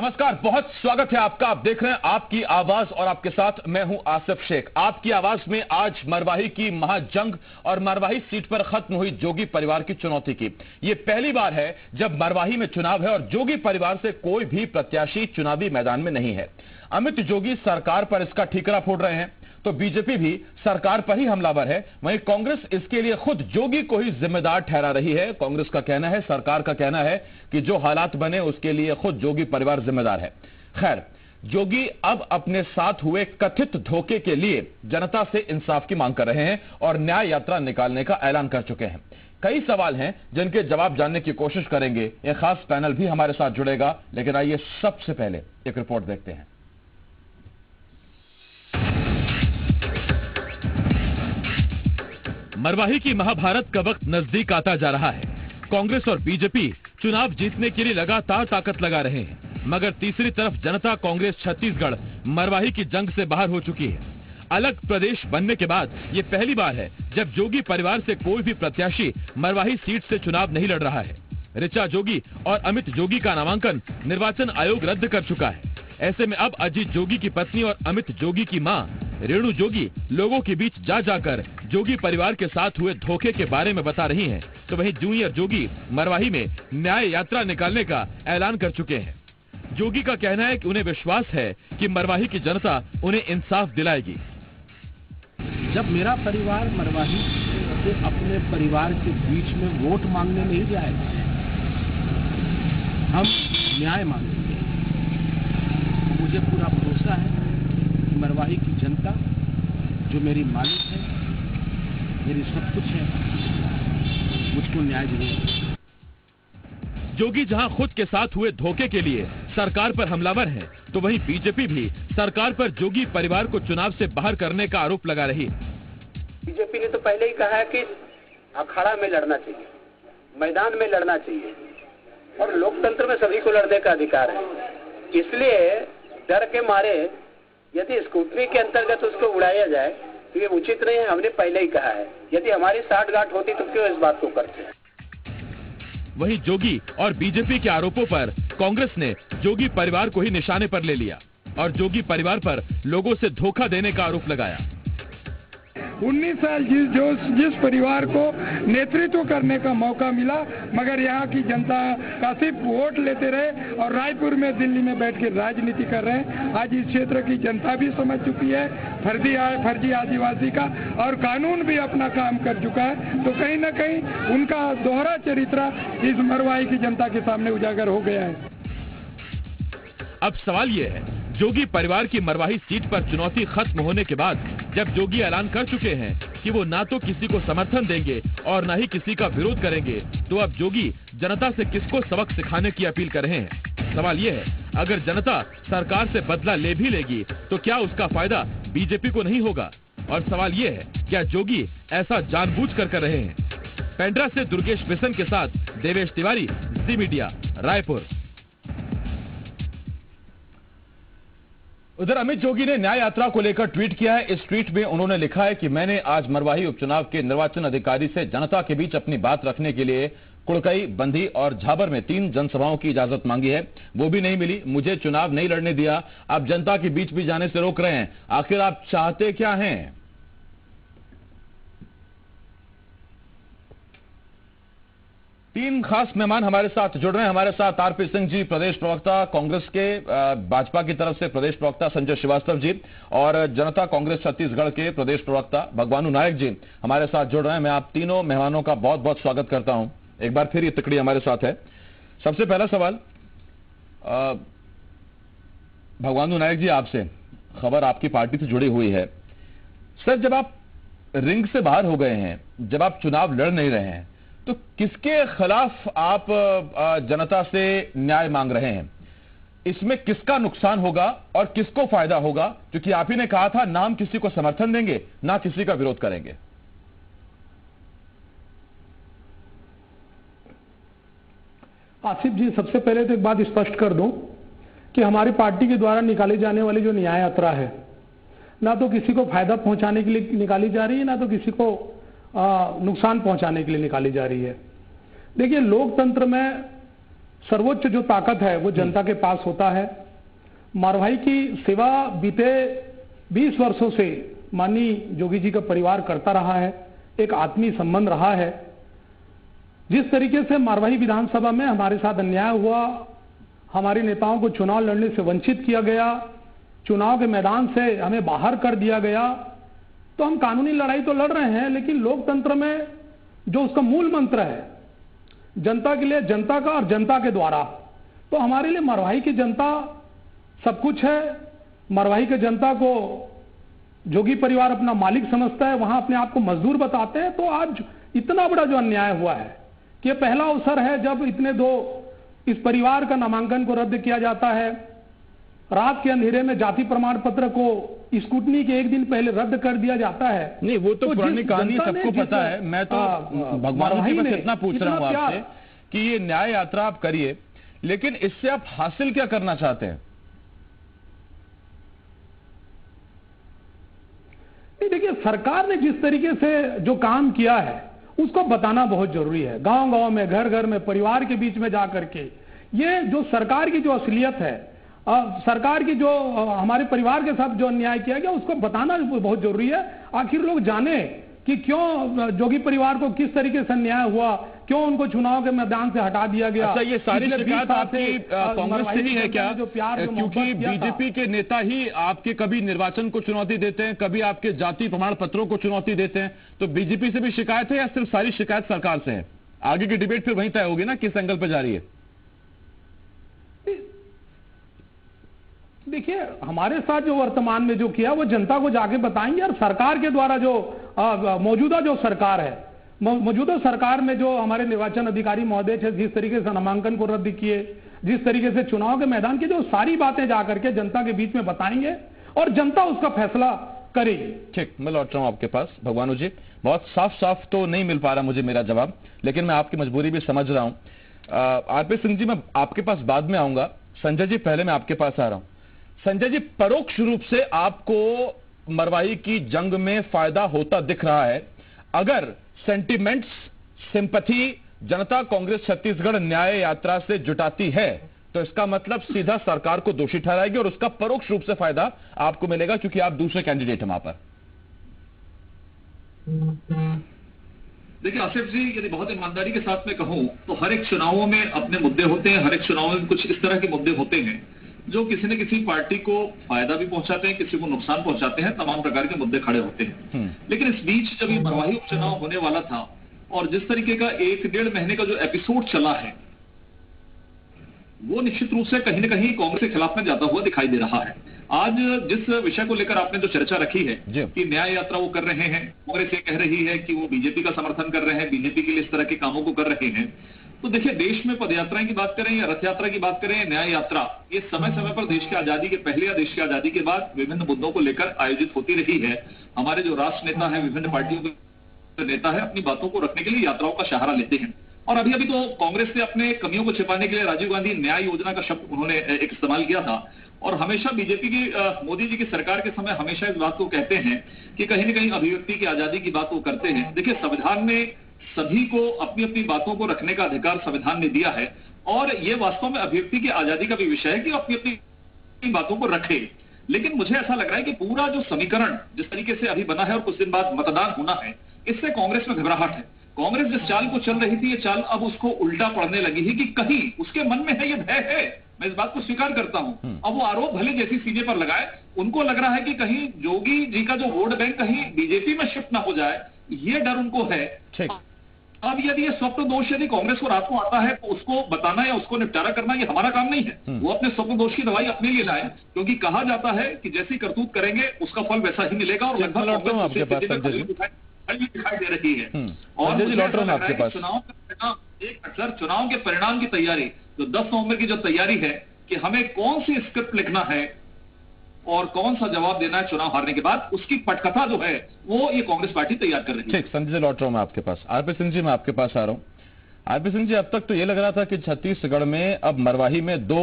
नमस्कार, बहुत स्वागत है आपका। आप देख रहे हैं आपकी आवाज और आपके साथ मैं हूं आसिफ शेख। आपकी आवाज में आज मरवाही की महाजंग और मरवाही सीट पर खत्म हुई जोगी परिवार की चुनौती की। ये पहली बार है जब मरवाही में चुनाव है और जोगी परिवार से कोई भी प्रत्याशी चुनावी मैदान में नहीं है। अमित जोगी सरकार पर इसका ठीकरा फोड़ रहे हैं तो बीजेपी भी सरकार पर ही हमलावर है। वहीं कांग्रेस इसके लिए खुद जोगी को ही जिम्मेदार ठहरा रही है। कांग्रेस का कहना है, सरकार का कहना है कि जो हालात बने उसके लिए खुद जोगी परिवार जिम्मेदार है। खैर, जोगी अब अपने साथ हुए कथित धोखे के लिए जनता से इंसाफ की मांग कर रहे हैं और न्याय यात्रा निकालने का ऐलान कर चुके हैं। कई सवाल हैं जिनके जवाब जानने की कोशिश करेंगे। एक खास पैनल भी हमारे साथ जुड़ेगा, लेकिन आइए सबसे पहले एक रिपोर्ट देखते हैं। मरवाही की महाभारत का वक्त नजदीक आता जा रहा है। कांग्रेस और बीजेपी चुनाव जीतने के लिए लगातार ताकत लगा रहे हैं, मगर तीसरी तरफ जनता कांग्रेस छत्तीसगढ़ मरवाही की जंग से बाहर हो चुकी है। अलग प्रदेश बनने के बाद ये पहली बार है जब जोगी परिवार से कोई भी प्रत्याशी मरवाही सीट से चुनाव नहीं लड़ रहा है। ऋचा जोगी और अमित जोगी का नामांकन निर्वाचन आयोग रद्द कर चुका है। ऐसे में अब अजीत जोगी की पत्नी और अमित जोगी की मां रेणु जोगी लोगों के बीच जा जाकर जोगी परिवार के साथ हुए धोखे के बारे में बता रही हैं, तो वहीं जूनियर जोगी मरवाही में न्याय यात्रा निकालने का ऐलान कर चुके हैं। जोगी का कहना है कि उन्हें विश्वास है कि मरवाही की जनता उन्हें इंसाफ दिलाएगी। जब मेरा परिवार मरवाही से अपने परिवार के बीच में वोट मांगने नहीं जाएगा, हम न्याय मांगेंगे। मुझे पूरा भरोसा है कि मरवाही की जनता जो मेरी मालिक है, मेरी सब कुछ है, मुझको न्याय दिलाएगी। जोगी जहां खुद के साथ हुए धोखे के लिए सरकार पर हमलावर हैं, तो वहीं बीजेपी भी सरकार पर जोगी परिवार को चुनाव से बाहर करने का आरोप लगा रही है। बीजेपी ने तो पहले ही कहा है कि अखाड़ा में लड़ना चाहिए, मैदान में लड़ना चाहिए और लोकतंत्र में सभी को लड़ने का अधिकार है। इसलिए डर के मारे यदि स्कूटनी के अंतर्गत उसको उड़ाया जाए तो ये उचित नहीं है। हमने पहले ही कहा है, यदि हमारी साठगांठ होती तो क्यों इस बात को करते। वहीं जोगी और बीजेपी के आरोपों पर कांग्रेस ने जोगी परिवार को ही निशाने पर ले लिया और जोगी परिवार पर लोगों से धोखा देने का आरोप लगाया। 19 साल जिस परिवार को नेतृत्व करने का मौका मिला, मगर यहाँ की जनता का सिर्फ वोट लेते रहे और रायपुर में, दिल्ली में बैठ के राजनीति कर रहे हैं। आज इस क्षेत्र की जनता भी समझ चुकी है फर्जी आदिवासी का, और कानून भी अपना काम कर चुका है। तो कहीं न कहीं उनका दोहरा चरित्र इस मरवाही की जनता के सामने उजागर हो गया है। अब सवाल ये है, जोगी परिवार की मरवाही सीट पर चुनौती खत्म होने के बाद जब जोगी ऐलान कर चुके हैं कि वो ना तो किसी को समर्थन देंगे और ना ही किसी का विरोध करेंगे, तो अब जोगी जनता से किसको सबक सिखाने की अपील कर रहे हैं। सवाल ये है, अगर जनता सरकार से बदला ले भी लेगी तो क्या उसका फायदा बीजेपी को नहीं होगा? और सवाल ये है, क्या जोगी ऐसा जानबूझकर कर रहे हैं? पेंड्रा से दुर्गेश बिसन के साथ देवेश तिवारी, जी मीडिया, रायपुर। उधर अमित जोगी ने न्याय यात्रा को लेकर ट्वीट किया है। इस ट्वीट में उन्होंने लिखा है कि मैंने आज मरवाही उपचुनाव के निर्वाचन अधिकारी से जनता के बीच अपनी बात रखने के लिए कुड़कई, बंधी और झाबर में 3 जनसभाओं की इजाजत मांगी है, वो भी नहीं मिली। मुझे चुनाव नहीं लड़ने दिया, आप जनता के बीच भी जाने से रोक रहे हैं। आखिर आप चाहते क्या हैं? तीन खास मेहमान हमारे साथ जुड़ रहे हैं। हमारे साथ आरपी सिंह जी, प्रदेश प्रवक्ता कांग्रेस के, भाजपा की तरफ से प्रदेश प्रवक्ता संजय श्रीवास्तव जी, और जनता कांग्रेस छत्तीसगढ़ के प्रदेश प्रवक्ता भगवानू नायक जी हमारे साथ जुड़ रहे हैं। मैं आप तीनों मेहमानों का बहुत बहुत स्वागत करता हूं। एक बार फिर ये तकड़ी हमारे साथ है। सबसे पहला सवाल भगवानू नायक जी आपसे, खबर आपकी पार्टी से जुड़ी हुई है। सर, जब आप रिंग से बाहर हो गए हैं, जब आप चुनाव लड़ नहीं रहे हैं, तो किसके खिलाफ आप जनता से न्याय मांग रहे हैं? इसमें किसका नुकसान होगा और किसको फायदा होगा? क्योंकि आप ही ने कहा था ना हम किसी को समर्थन देंगे ना किसी का विरोध करेंगे। आसिफ जी, सबसे पहले तो एक बात स्पष्ट कर दूं कि हमारी पार्टी के द्वारा निकाली जाने वाली जो न्याय यात्रा है, ना तो किसी को फायदा पहुंचाने के लिए निकाली जा रही है, ना तो किसी को नुकसान पहुंचाने के लिए निकाली जा रही है। देखिए, लोकतंत्र में सर्वोच्च जो ताकत है वो जनता के पास होता है। मरवाही की सेवा बीते 20 वर्षों से माननीय जोगी जी का परिवार करता रहा है, एक आत्मीय संबंध रहा है। जिस तरीके से मरवाही विधानसभा में हमारे साथ अन्याय हुआ, हमारे नेताओं को चुनाव लड़ने से वंचित किया गया, चुनाव के मैदान से हमें बाहर कर दिया गया, तो हम कानूनी लड़ाई तो लड़ रहे हैं, लेकिन लोकतंत्र में जो उसका मूल मंत्र है जनता के लिए, जनता का और जनता के द्वारा, तो हमारे लिए मरवाही की जनता सब कुछ है। मरवाही के जनता को जोगी परिवार अपना मालिक समझता है, वहां अपने आप को मजदूर बताते हैं। तो आज इतना बड़ा जो अन्याय हुआ है कि यह पहला अवसर है जब इस परिवार का नामांकन को रद्द किया जाता है। रात के अंधेरे में जाति प्रमाण पत्र को स्कूटनी के एक दिन पहले रद्द कर दिया जाता है। नहीं, वो तो पुरानी कहानी सबको पता है। मैं तो भगवान जी बस इतना पूछ रहा हूं आपसे कि ये न्याय यात्रा आप करिए, लेकिन इससे आप हासिल क्या करना चाहते हैं? देखिए, सरकार ने जिस तरीके से जो काम किया है उसको बताना बहुत जरूरी है। गांव-गांव में, घर-घर में, परिवार के बीच में जाकर के ये जो सरकार की जो असलियत है, सरकार की जो हमारे परिवार के साथ जो अन्याय किया गया उसको बताना बहुत जरूरी है। आखिर लोग जाने कि क्यों जोगी परिवार को किस तरीके से अन्याय हुआ, क्यों उनको चुनाव के मैदान से हटा दिया गया। अच्छा, ये सारी शिकायत आपकी कांग्रेस से ही है क्या? क्योंकि बीजेपी के नेता ही आपके कभी निर्वाचन को चुनौती देते हैं, कभी आपके जाति प्रमाण पत्रों को चुनौती देते हैं, तो बीजेपी से भी शिकायत है या सिर्फ सारी शिकायत सरकार से है? आगे की डिबेट फिर वहीं तय होगी ना किस एंगल पर जा रही है। देखिए, हमारे साथ जो वर्तमान में जो किया वो जनता को जाके बताएंगे, और सरकार के द्वारा जो मौजूदा जो सरकार है, मौजूदा सरकार में जो हमारे निर्वाचन अधिकारी महोदय थे, जिस तरीके से नामांकन को रद्द किए, जिस तरीके से चुनाव के मैदान की जो सारी बातें जाकर के जनता के बीच में बताएंगे और जनता उसका फैसला करेगी। ठीक, मैं लौट रहा हूं आपके पास। भगवानू जी, बहुत साफ साफ तो नहीं मिल पा रहा मुझे मेरा जवाब, लेकिन मैं आपकी मजबूरी भी समझ रहा हूं। आरपी सिंह जी, मैं आपके पास बाद में आऊंगा। संजय जी, पहले मैं आपके पास आ रहा हूं। संजय जी, परोक्ष रूप से आपको मरवाही की जंग में फायदा होता दिख रहा है। अगर सेंटिमेंट्स, सिंपैथी जनता कांग्रेस छत्तीसगढ़ न्याय यात्रा से जुटाती है तो इसका मतलब सीधा सरकार को दोषी ठहराएगी और उसका परोक्ष रूप से फायदा आपको मिलेगा, क्योंकि आप दूसरे कैंडिडेट हैं वहां पर। देखिए आसिफ जी, यदि बहुत ईमानदारी के साथ में कहूं तो हर एक चुनावों में अपने मुद्दे होते हैं, हर एक चुनावों में कुछ इस तरह के मुद्दे होते हैं जो किसी न किसी पार्टी को फायदा भी पहुंचाते हैं, किसी को नुकसान पहुंचाते हैं। तमाम प्रकार के मुद्दे खड़े होते हैं। लेकिन इस बीच जब ये मरवाही उपचुनाव होने वाला था और जिस तरीके का 1-1.5 महीने का जो एपिसोड चला है, वो निश्चित रूप से कहीं न कहीं कांग्रेस के खिलाफ में जाता हुआ दिखाई दे रहा है। आज जिस विषय को लेकर आपने जो चर्चा रखी है कि न्याय यात्रा वो कर रहे हैं, कांग्रेस ये कह रही है कि वो बीजेपी का समर्थन कर रहे हैं, बीजेपी के लिए इस तरह के कामों को कर रहे हैं। तो देखिए, देश में पदयात्राएं की बात करें या रथ यात्रा की बात करें, न्याय यात्रा, ये समय समय पर देश की आजादी के पहले या देश की आजादी के बाद विभिन्न मुद्दों को लेकर आयोजित होती रही है। हमारे जो राष्ट्र नेता है, विभिन्न पार्टियों के नेता है, अपनी बातों को रखने के लिए यात्राओं का सहारा लेते हैं। और अभी अभी तो कांग्रेस ने अपने कमियों को छिपाने के लिए राजीव गांधी न्याय योजना का शब्द उन्होंने एक इस्तेमाल किया था। और हमेशा बीजेपी की, मोदी जी की सरकार के समय हमेशा इस बात को कहते हैं कि कहीं न कहीं अभिव्यक्ति की आजादी की बात वो करते हैं। देखिए, संविधान में सभी को अपनी अपनी बातों को रखने का अधिकार संविधान ने दिया है, और ये वास्तव में अभिव्यक्ति की आजादी का भी विषय है कि अपनी अपनी बातों को रखे। लेकिन मुझे ऐसा लग रहा है कि पूरा जो समीकरण जिस तरीके से अभी बना है और कुछ दिन बाद मतदान होना है, इससे कांग्रेस में घबराहट है। कांग्रेस जिस चाल को चल रही थी, ये चाल अब उसको उल्टा पड़ने लगी है कि कहीं उसके मन में है, ये भय है, मैं इस बात को स्वीकार करता हूं। अब वो आरोप भले जैसी सीने पर लगाए, उनको लग रहा है कि कहीं जोगी जी का जो वोट बैंक कहीं बीजेपी में शिफ्ट ना हो जाए, ये डर उनको है। अब यदि ये स्वप्न दोष यदि कांग्रेस को रात को आता है तो उसको बताना या उसको निपटारा करना ये हमारा काम नहीं है। वो अपने स्वप्न दोष की दवाई अपने लिए लाए, क्योंकि कहा जाता है कि जैसी करतूत करेंगे उसका फल वैसा ही मिलेगा। और लगभग दिखाई दे रही है। और चुनाव के परिणाम की तैयारी, जो 10 नवंबर की जो तैयारी है कि हमें कौन सी स्क्रिप्ट लिखना है और कौन सा जवाब देना है चुनाव हारने के बाद, उसकी पटकथा जो है वो ये कांग्रेस पार्टी तैयार कर रही है। ठीक, संजय लौट रहा हूं मैं आपके पास। आरपी सिंह जी, मैं आपके पास आ रहा हूं। आरपी सिंह जी, अब तक तो ये लग रहा था कि छत्तीसगढ़ में अब मरवाही में 2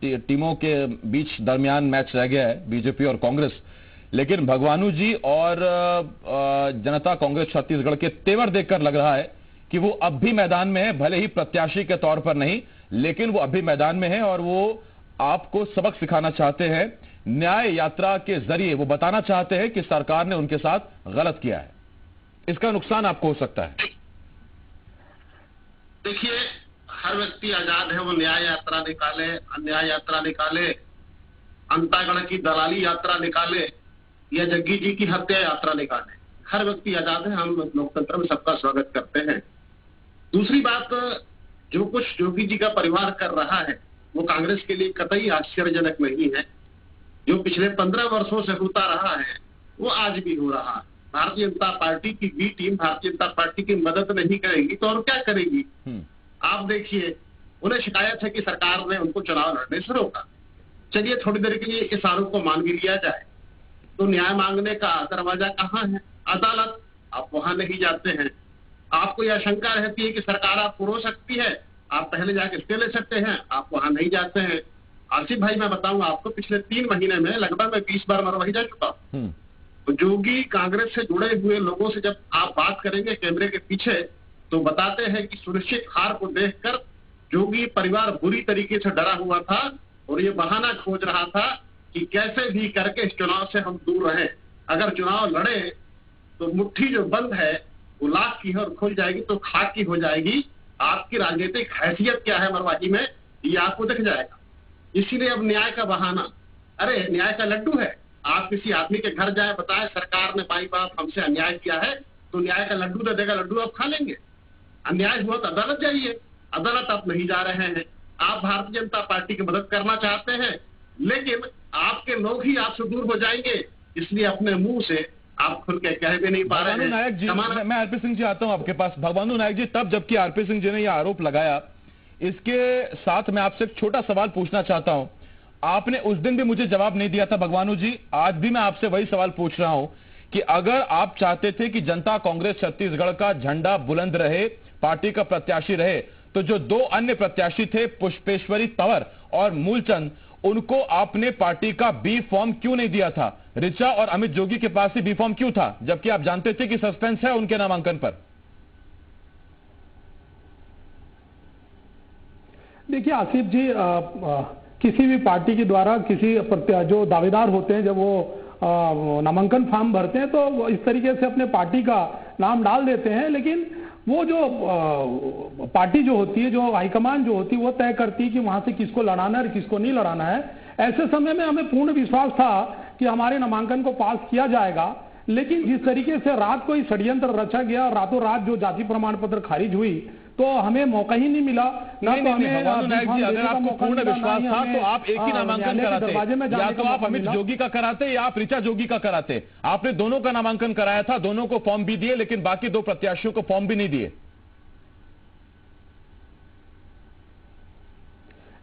टीमों के बीच दरमियान मैच रह गया है, बीजेपी और कांग्रेस। लेकिन भगवानू जी और जनता कांग्रेस छत्तीसगढ़ के तेवर देखकर लग रहा है कि वो अब भी मैदान में है, भले ही प्रत्याशी के तौर पर नहीं, लेकिन वो अभी मैदान में है और वो आपको सबक सिखाना चाहते हैं। न्याय यात्रा के जरिए वो बताना चाहते हैं कि सरकार ने उनके साथ गलत किया है। इसका नुकसान आपको हो सकता है। देखिए, हर व्यक्ति आजाद है, वो न्याय यात्रा निकाले, अन्याय यात्रा निकाले, अंतागढ़ की दलाली यात्रा निकाले या जग्गी जी की हत्या यात्रा निकाले। हर व्यक्ति आजाद है, हम लोकतंत्र में सबका स्वागत करते हैं। दूसरी बात, जो कुछ जोगी जी का परिवार कर रहा है वो कांग्रेस के लिए कतई आश्चर्यजनक नहीं है। जो पिछले 15 वर्षों से होता रहा है वो आज भी हो रहा है। भारतीय जनता पार्टी की B team Bharatiya Janata party की मदद नहीं करेगी तो और क्या करेगी? आप देखिए, उन्हें शिकायत है कि सरकार ने उनको चुनाव लड़ने से रोका। चलिए थोड़ी देर के लिए इस आरोप को मान भी लिया जाए, तो न्याय मांगने का दरवाजा कहाँ है? अदालत। आप वहां नहीं जाते हैं। आपको यह शंका रहती है कि सरकार आपको रो सकती है, आप पहले जाके स्टे ले सकते हैं, आप वहां नहीं जाते हैं। आसिफ भाई, मैं बताऊं आपको, पिछले 3 महीने में लगभग मैं 20 बार मरवाही जा चुका हूं। तो जोगी कांग्रेस से जुड़े हुए लोगों से जब आप बात करेंगे कैमरे के पीछे, तो बताते हैं कि सुनिश्चित हार को देखकर जोगी परिवार बुरी तरीके से डरा हुआ था और ये बहाना खोज रहा था कि कैसे भी करके इस चुनाव से हम दूर रहें। अगर चुनाव लड़े तो मुट्ठी जो बंद है वो लाख की है और खुल जाएगी तो खाक की हो जाएगी। आपकी राजनीतिक हैसियत क्या है मरवाही में, ये आपको दिख जाएगा। इसीलिए अब न्याय का बहाना, अरे न्याय का लड्डू है। आप किसी आदमी के घर जाए, बताए सरकार ने बाई बाप हमसे अन्याय किया है, तो न्याय का लड्डू दे देगा, लड्डू आप खा लेंगे। अन्याय हुआ तो अदालत जाइए, अदालत आप नहीं जा रहे हैं। आप भारतीय जनता पार्टी की मदद करना चाहते हैं, लेकिन आपके लोग ही आपसे दूर हो जाएंगे, इसलिए अपने मुंह से आप खुल के कह भी नहीं पा रहे हैं। नायक जी, मैं आरपी सिंह जी आता हूं आपके पास। भगवानू नायक जी, तब जबकि आरपी सिंह जी ने यह आरोप लगाया, इसके साथ मैं आपसे एक छोटा सवाल पूछना चाहता हूं। आपने उस दिन भी मुझे जवाब नहीं दिया था भगवानू जी, आज भी मैं आपसे वही सवाल पूछ रहा हूं कि अगर आप चाहते थे कि जनता कांग्रेस छत्तीसगढ़ का झंडा बुलंद रहे, पार्टी का प्रत्याशी रहे, तो जो 2 अन्य प्रत्याशी थे, पुष्पेश्वरी तंवर और मूलचंद, उनको आपने पार्टी का बी फॉर्म क्यों नहीं दिया था? ऋचा और अमित जोगी के पास ही बी फॉर्म क्यों था, जबकि आप जानते थे कि सस्पेंस है उनके नामांकन पर? देखिए आसिफ जी, किसी भी पार्टी के द्वारा किसी जो दावेदार होते हैं, जब वो नामांकन फॉर्म भरते हैं तो वो इस तरीके से अपने पार्टी का नाम डाल देते हैं, लेकिन वो जो पार्टी जो होती है, जो हाईकमान जो होती है, वो तय करती है कि वहां से किसको लड़ाना है और किसको नहीं लड़ाना है। ऐसे समय में हमें पूर्ण विश्वास था कि हमारे नामांकन को पास किया जाएगा, लेकिन जिस तरीके से रात को ही षड्यंत्र रचा गया, रातों रात जो जाति प्रमाण पत्र खारिज हुई, तो हमें मौका ही नहीं मिला। नहीं, अगर आपको पूर्ण विश्वास था तो आप एक ही नामांकन कराते, या तो आप अमित जोगी का कराते या आप ऋचा जोगी का कराते। आपने दोनों का नामांकन कराया था, दोनों को फॉर्म भी दिए, लेकिन बाकी 2 प्रत्याशियों को फॉर्म भी नहीं दिए।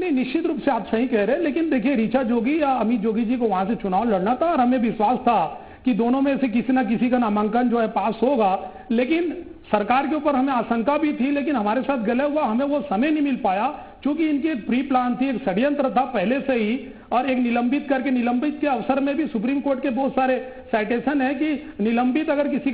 नहीं, निश्चित रूप से आप सही कह रहे हैं, लेकिन देखिए ऋचा जोगी या अमित जोगी जी को वहां से चुनाव लड़ना था और हमें विश्वास था कि दोनों में से किसी ना किसी का नामांकन जो है पास होगा। लेकिन सरकार के ऊपर हमें आशंका भी थी, लेकिन हमारे साथ गले हुआ हमें वो समय नहीं मिल पाया, क्योंकि इनकी एक प्री प्लान थी, एक षड्यंत्र था पहले से ही। और एक निलंबित करके, निलंबित के अवसर में भी सुप्रीम कोर्ट के बहुत सारे साइटेशन है कि निलंबित अगर किसी का